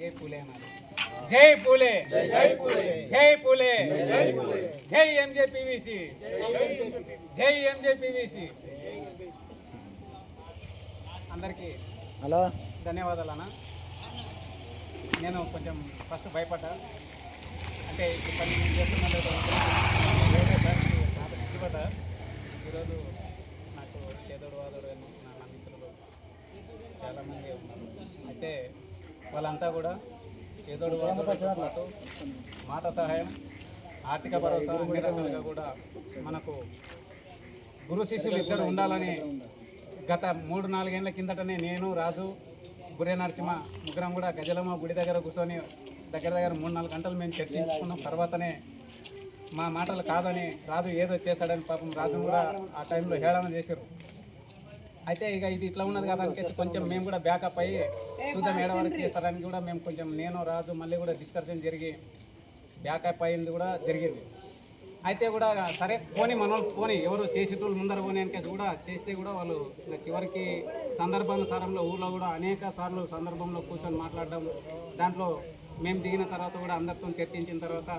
జై పూలే అన్నారు. జై పూలే, జై పూలే, జై పూలే, జై పూలే, జై ఎంజేపీవీసీ, జై ఎంజేపీవీసీ. అందరికీ హలో, ధన్యవాదాలు అన్న. నేను కొంచెం ఫస్ట్ భయపడ్డా, అంటే ఈ పని చేస్తున్నా వేరే పడ్డా. ఈరోజు నాకు చేదోడు వాదోడు నా మిత్రులు చాలామంది ఉన్నారు. అయితే వాళ్ళంతా కూడా చేదోడు వాదోడుతో పాటు మాట సహాయం, ఆర్థిక భరోసా అన్ని రకాలుగా కూడా మనకు గురు శిష్యులు ఇద్దరు ఉండాలని గత 3-4 ఏళ్ల కిందటనే నేను, రాజు, గురే నరసింహ ముగ్గురం కూడా గజలమ్మ గుడి దగ్గర కూర్చొని దగ్గర 3-4 గంటలు మేము చర్చించుకున్న తర్వాతనే మా మాటలు కాదని రాజు ఏదో చేశాడని పాపం రాజును కూడా ఆ టైంలో హేళన చేశారు. అయితే ఇక ఇది ఇట్లా ఉన్నది కదా అనికేసి కొంచెం మేము కూడా బ్యాకప్ అయ్యి చూద్దాం ఏడ వరకు చేస్తారని కూడా మేము కొంచెం నేను, రాజు మళ్ళీ కూడా డిస్కషన్ జరిగి బ్యాకప్ అయింది కూడా జరిగింది. అయితే కూడా సరే పోనీ మనోళ్ళు పోనీ ఎవరు చేసేటోళ్ళు ముందర పోనీ అనికేసి కూడా చేస్తే కూడా వాళ్ళు చివరికి సందర్భానుసారంలో ఊళ్ళో కూడా అనేక సార్లు సందర్భంలో కూర్చొని మాట్లాడడం, దాంట్లో మేము దిగిన తర్వాత కూడా అందరితో చర్చించిన తర్వాత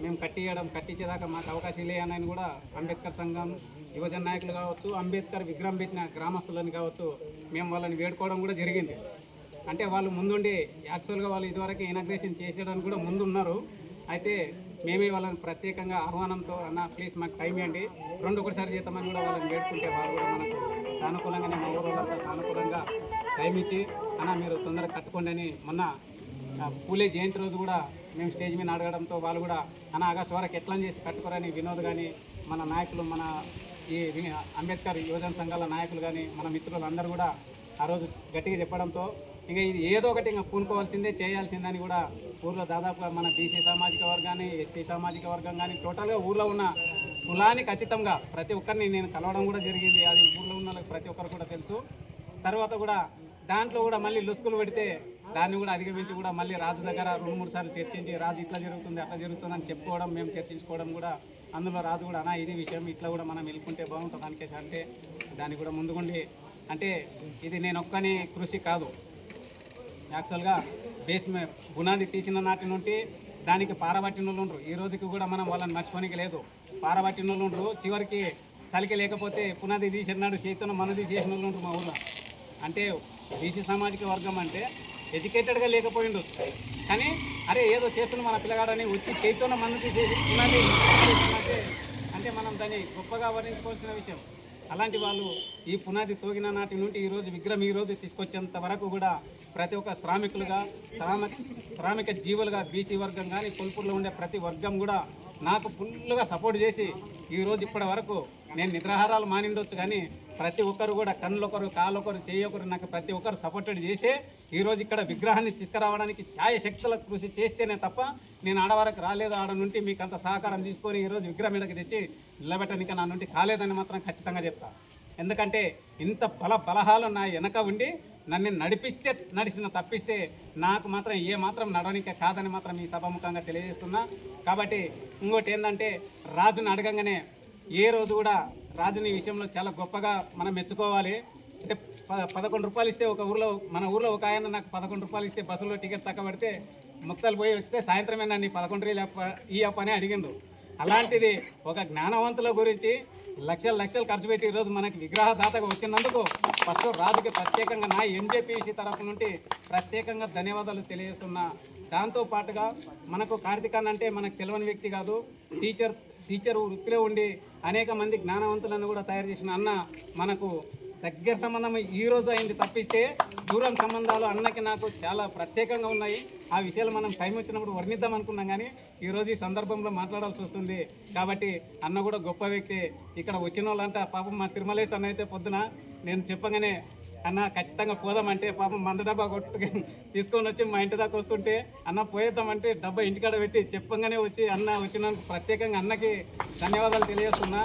మేము కట్టించేదాకా మాకు అవకాశం లేదని కూడా అంబేద్కర్ సంఘం యువజన నాయకులు కావచ్చు, అంబేద్కర్ విగ్రహం పెట్టిన గ్రామస్తులని కావచ్చు, మేము వాళ్ళని వేడుకోవడం కూడా జరిగింది. అంటే వాళ్ళు ముందుండి యాక్చువల్గా వాళ్ళు ఇదివరకు ఇనాగ్రేషన్ చేసేయడానికి కూడా ముందున్నారు. అయితే మేమే వాళ్ళని ప్రత్యేకంగా ఆహ్వానంతో అన్న ప్లీజ్ మాకు టైం ఇవ్వండి, 2 ఒకటిసారి చేద్దామని కూడా వాళ్ళని వేడుకుంటే వాళ్ళు కూడా మనకు సానుకూలంగానే మా ఊళ్ళంతా సానుకూలంగా టైం ఇచ్చి అన్న మీరు తొందరగా కట్టుకోండి అని మొన్న పూలే జయంతి రోజు కూడా మేము స్టేజ్ మీద అడగడంతో వాళ్ళు కూడా అన్న ఆగస్టు వరకు ఎట్లా చేసి కట్టుకోరని వినోద్ కానీ మన నాయకులు, మన ఈ అంబేద్కర్ యువజన సంఘాల నాయకులు కానీ మన మిత్రులు అందరూ కూడా ఆ రోజు గట్టిగా చెప్పడంతో ఇంకా ఇది ఏదో ఒకటి ఇంకా పూనుకోవాల్సిందే, చేయాల్సిందని కూడా ఊర్లో దాదాపుగా మన బీసీ సామాజిక వర్గాన్ని, ఎస్సీ సామాజిక వర్గం కానీ టోటల్గా ఊర్లో ఉన్న కులానికి అతీతంగా ప్రతి ఒక్కరిని నేను కలవడం కూడా జరిగింది. అది ఊర్లో ఉన్న ప్రతి ఒక్కరు కూడా తెలుసు. తర్వాత కూడా దాంట్లో కూడా మళ్ళీ లుసుకులు పెడితే దాన్ని కూడా అధిగమించి కూడా మళ్ళీ రాజు దగ్గర 2-3 సార్లు చర్చించి రాజు ఇట్లా జరుగుతుంది అట్లా జరుగుతుంది అని చెప్పుకోవడం, మేము చర్చించుకోవడం కూడా అందులో రాజు కూడా అన్నా ఇది విషయం ఇట్లా కూడా మనం వెళ్ళుకుంటే బాగుంటుంది అనికేసి అంటే దాన్ని కూడా ముందుగుండి అంటే ఇది నేను ఒక్కని కృషి కాదు, యాక్చువల్గా బేస్ పునాది తీసిన నాటి నుండి దానికి పారబట్టిన వాళ్ళు ఉండరు. ఈ రోజుకి కూడా మనం వాళ్ళని మర్చిపోనికి లేదు. పారబట్టిన వాళ్ళు ఉండరు, చివరికి చలికి లేకపోతే పునాది తీసినాడు చేతున్న మనది చేసిన వాళ్ళు ఉండరు మా ఊళ్ళో. అంటే బీసీ సామాజిక వర్గం అంటే ఎడ్యుకేటెడ్గా లేకపోయిండు, కానీ అరే ఏదో చేస్తున్న మన పిల్లగాడని వచ్చి చేతున్న మనది చేసి పునాది అంటే మనం దాన్ని గొప్పగా వర్ణించుకోవాల్సిన విషయం. అలాంటి వాళ్ళు ఈ పునాది తోగిన నాటి నుండి ఈరోజు విగ్రహం ఈరోజు తీసుకొచ్చేంత వరకు కూడా ప్రతి ఒక్క శ్రామిక జీవులుగా బీసీ వర్గం కానీ కొల్పూర్లో ఉండే ప్రతి వర్గం కూడా నాకు ఫుల్గా సపోర్ట్ చేసి ఈరోజు ఇప్పటి వరకు నేను నిద్రాహారాలు మానిండొచ్చు కానీ ప్రతి ఒక్కరు కూడా కళ్ళొకరు కాళ్ళొకరు చేయొకరు నాకు ప్రతి ఒక్కరు సపోర్టెడ్ చేసే ఈరోజు ఇక్కడ విగ్రహాన్ని తీసుకురావడానికి శాయశక్తుల కృషి చేస్తేనే తప్ప నేను ఆడవరకు రాలేదు. ఆడ నుండి మీకు అంత సహకారం తీసుకొని ఈరోజు విగ్రహం ఇక్కడికి తెచ్చి నిలబెట్టడానికి నా నుండి కాలేదని మాత్రం ఖచ్చితంగా చెప్తాను. ఎందుకంటే ఇంత బలహాలు నా వెనక ఉండి నన్ను నడిపిస్తే నడిచిన తప్పిస్తే నాకు మాత్రం ఏ మాత్రం నడవనిక కాదని మాత్రం ఈ సభాముఖంగా తెలియజేస్తున్నా. కాబట్టి ఇంకోటి ఏంటంటే రాజుని అడగంగానే ఏ రోజు కూడా రాజుని విషయంలో చాలా గొప్పగా మనం మెచ్చుకోవాలి. అంటే 11 రూపాయలు ఇస్తే మన ఊర్లో ఒక ఆయన నాకు 11 రూపాయలు ఇస్తే బస్సులో టికెట్ తక్కబడితే ముక్తలు పోయి వస్తే సాయంత్రమే నన్ను 11 ఈ అప్పనే అడిగిండు. అలాంటిది ఒక జ్ఞానవంతుల గురించి లక్షలు ఖర్చు పెట్టి ఈరోజు మనకి విగ్రహదాతగా వచ్చినందుకు ఫస్ట్ రాజుకి ప్రత్యేకంగా నా ఎంజేపీసీ తరఫు నుండి ప్రత్యేకంగా ధన్యవాదాలు తెలియజేస్తున్నా. దాంతోపాటుగా మనకు కార్తీక్ అంటే మనకు తెలియని వ్యక్తి కాదు, టీచర్ వృత్తిలో ఉండి అనేక మంది జ్ఞానవంతులను కూడా తయారు చేసిన అన్న మనకు దగ్గర సంబంధం ఈరోజు అయింది తప్పిస్తే దూరం సంబంధాలు అన్నకి నాకు చాలా ప్రత్యేకంగా ఉన్నాయి. ఆ విషయాలు మనం టైం వచ్చినప్పుడు వర్ణిద్దాం అనుకున్నాం కానీ ఈరోజు ఈ సందర్భంలో మాట్లాడాల్సి వస్తుంది. కాబట్టి అన్న కూడా గొప్ప వ్యక్తి. ఇక్కడ వచ్చిన వాళ్ళంతా పాపం మా తిరుమలేశ్ అన్న అయితే పొద్దున నేను చెప్పగానే అన్న ఖచ్చితంగా పోదామంటే పాపం మంద డబ్బా తీసుకొని వచ్చి మా ఇంటి దాకా వస్తుంటే అన్న పోయేద్దామంటే డబ్బా ఇంటికాడ పెట్టి చెప్పంగానే వచ్చి అన్న వచ్చినందుకు ప్రత్యేకంగా అన్నకి ధన్యవాదాలు తెలియజేస్తున్నా.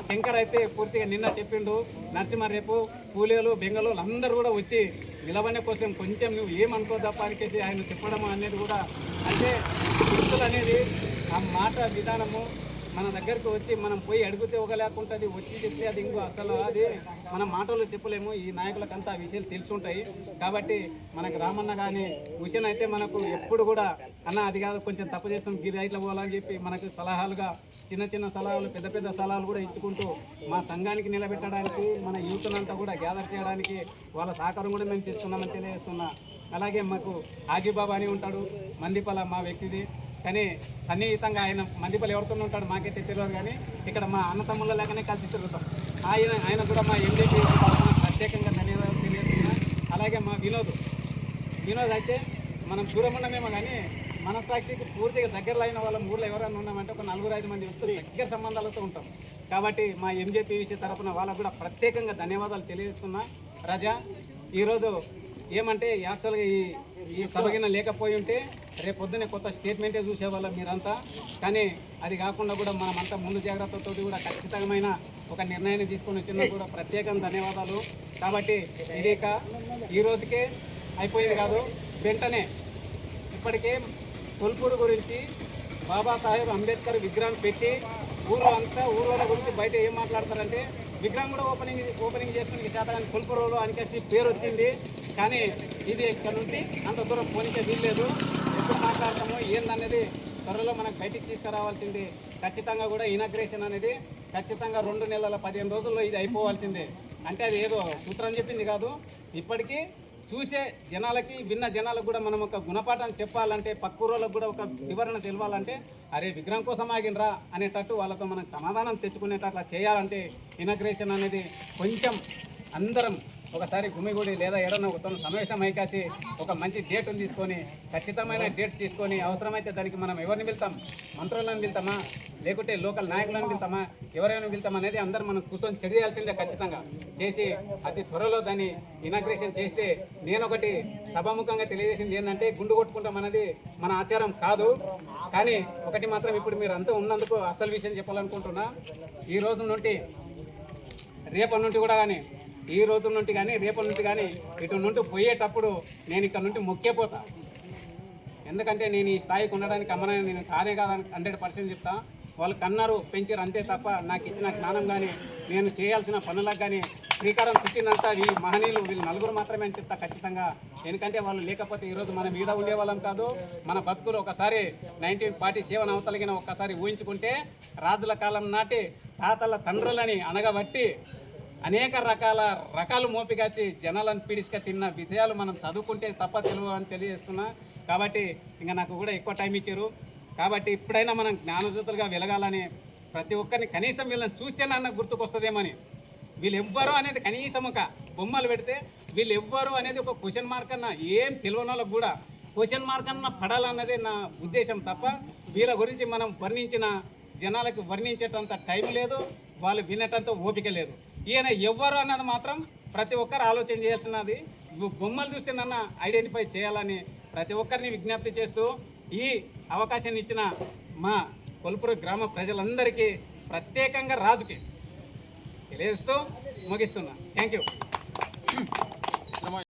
శంకర్ అయితే పూర్తిగా నిన్న చెప్పిండు, నరసింహ రేపు కూలీలు బెంగళూరు అందరూ కూడా వచ్చి నిలబడే కోసం కొంచెం నువ్వు ఏమనుకోదప్ప అనికేసి ఆయన చెప్పడం అనేది కూడా అంటే గుర్తులు అనేది ఆ మాట విధానము మన దగ్గరికి వచ్చి మనం పోయి అడిగితే ఒక లేకుంటుంది, వచ్చి చెప్తే అది ఇంకో అసలు అది మన మాటలు చెప్పలేము. ఈ నాయకులకంతా ఆ విషయాలు తెలిసి ఉంటాయి. కాబట్టి మనకు రామన్న కానీ హుసేన్ అయితే మనకు ఎప్పుడు కూడా అన్న అది కాదు కొంచెం తప్పు చేస్తాం గిరి రైట్లో పోవాలని చెప్పి మనకు సలహాలుగా చిన్న చిన్న సలహాలు పెద్ద పెద్ద సలహాలు కూడా ఇచ్చుకుంటూ మా సంఘానికి నిలబెట్టడానికి మన యూత్నంతా కూడా గ్యాదర్ చేయడానికి వాళ్ళ సహకారం కూడా మేము తీసుకున్నామని తెలియజేస్తున్నా. అలాగే మాకు ఆజీబాబా అని ఉంటాడు మందిపల మా వ్యక్తిది, కానీ సన్నిహితంగా ఆయన మందిపల్లి ఎవరితో ఉంటాడు మాకైతే తెలియదు. కానీ ఇక్కడ మా అన్నతమ్ముళ్ళ లేకనే కలిసి తిరుగుతాం. ఆయన కూడా మా ఎంజేపీ ప్రత్యేకంగా ధన్యవాదాలు తెలియజేస్తున్నా. అలాగే మా వినోద్ అయితే మనం దూరం ఉన్నామేమో కానీ మనస్సాక్షికి పూర్తిగా దగ్గరలో అయిన వాళ్ళ ఊళ్ళో ఎవరైనా ఉన్నామంటే ఒక 4-5 మంది వస్తూ దగ్గర సంబంధాలతో ఉంటాం. కాబట్టి మా ఎంజేపీసీ తరఫున వాళ్ళకు కూడా ప్రత్యేకంగా ధన్యవాదాలు తెలియజేస్తున్నా. రజా ఈరోజు ఏమంటే యాక్చువల్గా ఈ సభగిన లేకపోయి ఉంటే రేపు పొద్దునే కొత్త స్టేట్మెంటే చూసేవాళ్ళం మీరంతా. కానీ అది కాకుండా కూడా మనమంతా ముందు జాగ్రత్తతో కూడా ఖచ్చితమైన ఒక నిర్ణయాన్ని తీసుకొని వచ్చినా కూడా ప్రత్యేకంగా ధన్యవాదాలు. కాబట్టి ఇది ఈ రోజుకే అయిపోయేది కాదు, వెంటనే ఇప్పటికే కొల్పూరు గురించి బాబాసాహెబ్ అంబేద్కర్ విగ్రహం పెట్టి ఊళ్ళ గురించి బయట ఏం మాట్లాడతారంటే విగ్రహం కూడా ఓపెనింగ్ చేసుకునే శాతం కొల్పూరులో అనికేసి పేరు వచ్చింది. కానీ ఇది ఇక్కడ నుంచి అంత దూరం పోనీకే వీల్లేదు. ఎప్పుడు మాట్లాడతామో ఏందనేది త్వరలో మనకు బయటికి తీసుకురావాల్సింది. ఖచ్చితంగా కూడా ఇనాగ్రేషన్ అనేది ఖచ్చితంగా 2 నెలల 15 రోజుల్లో ఇది అయిపోవాల్సిందే. అంటే అది ఏదో సూత్రం చెప్పింది కాదు. ఇప్పటికీ చూసే జనాలకి విన్న జనాలకు కూడా మనం ఒక గుణపాఠాన్ని చెప్పాలంటే పక్కూరోళ్ళకు కూడా ఒక వివరణ తెలవాలంటే అరే విగ్రహం కోసం ఆగినరా అనేటట్టు వాళ్ళతో మనకు సమాధానం తెచ్చుకునేటట్లా చేయాలంటే ఇనాగ్రేషన్ అనేది కొంచెం అందరం ఒకసారి గుమిగూడి లేదా ఏడన్నా ఒక సమావేశం అయికాసి ఒక మంచి డేట్ని తీసుకొని ఖచ్చితమైన డేట్ తీసుకొని అవసరమైతే దానికి మనం ఎవరిని వెళ్తాం, మంత్రులను వెళ్తామా లేకుంటే లోకల్ నాయకులను వెళ్తామా ఎవరైనా వెళ్తామా అనేది అందరూ మనం కూర్చొని చేయాల్సిందే. ఖచ్చితంగా చేసి అతి త్వరలో దాన్ని ఇనాగ్రేషన్ చేస్తే నేను ఒకటి సభాముఖంగా తెలియజేసింది ఏంటంటే గుండు కొట్టుకుంటాం అనేది మన ఆచారం కాదు. కానీ ఒకటి మాత్రం ఇప్పుడు మీరు అంతా ఉన్నందుకు అసలు విషయం చెప్పాలనుకుంటున్నా. ఈ రోజు నుండి రేపటి నుండి కూడా కానీ ఈ రోజు నుండి కానీ రేపటి నుండి కానీ ఇటు నుండి పోయేటప్పుడు నేను ఇక్కడ నుండి మొక్కేపోతా. ఎందుకంటే నేను ఈ స్థాయికి ఉండడానికి అమ్మని నేను కాదే కాదని 100% చెప్తా. వాళ్ళు కన్నారు పెంచారు అంతే తప్ప నాకు ఇచ్చిన జ్ఞానం కానీ నేను చేయాల్సిన పనులకు కానీ శ్రీకారం చుట్టినంత ఈ మహనీయులు వీళ్ళు 4 మాత్రమే అని చెప్తా ఖచ్చితంగా. ఎందుకంటే వాళ్ళు లేకపోతే ఈరోజు మనం ఈడ ఉండేవాళ్ళం కాదు. మన బతుకులు ఒకసారి 1947 అవతలిగిన ఒక్కసారి ఊహించుకుంటే రాజుల కాలం నాటి తాతల తండ్రులని అనగబట్టి అనేక రకాలు మోపిగాసి జనాలను పీడిసుక తిన్న విజయాలు మనం చదువుకుంటే తప్ప తెలియదు అని తెలియజేస్తున్నా. కాబట్టి ఇంకా నాకు కూడా ఎక్కువ టైం ఇచ్చారు. కాబట్టి ఇప్పుడైనా మనం జ్ఞానజ్యోతులుగా వెలగాలని ప్రతి ఒక్కరిని కనీసం వీళ్ళని చూస్తేనన్నా గుర్తుకొస్తుందేమని. వీళ్ళు ఎవ్వరు అనేది కనీసం ఒక బొమ్మలు పెడితే వీళ్ళు ఎవ్వరు అనేది ఒక క్వశ్చన్ మార్క్ అన్న ఏం తెలియని వాళ్ళకు కూడా క్వశ్చన్ మార్క్ అన్న పడాలన్నదే నా ఉద్దేశం తప్ప వీళ్ళ గురించి మనం వర్ణించిన జనాలకు వర్ణించేటంత టైం లేదు, వాళ్ళు వినేటంత ఓపిక లేదు. ఈయన ఎవ్వరు అన్నది మాత్రం ప్రతి ఒక్కరు ఆలోచన చేయాల్సినది. బొమ్మలు చూస్తే నన్ను ఐడెంటిఫై చేయాలని ప్రతి ఒక్కరిని విజ్ఞప్తి చేస్తూ ఈ అవకాశాన్ని ఇచ్చిన మా కొల్పూరు గ్రామ ప్రజలందరికీ ప్రత్యేకంగా రాజుకి తెలియజేస్తూ ముగిస్తున్నా. Thank you.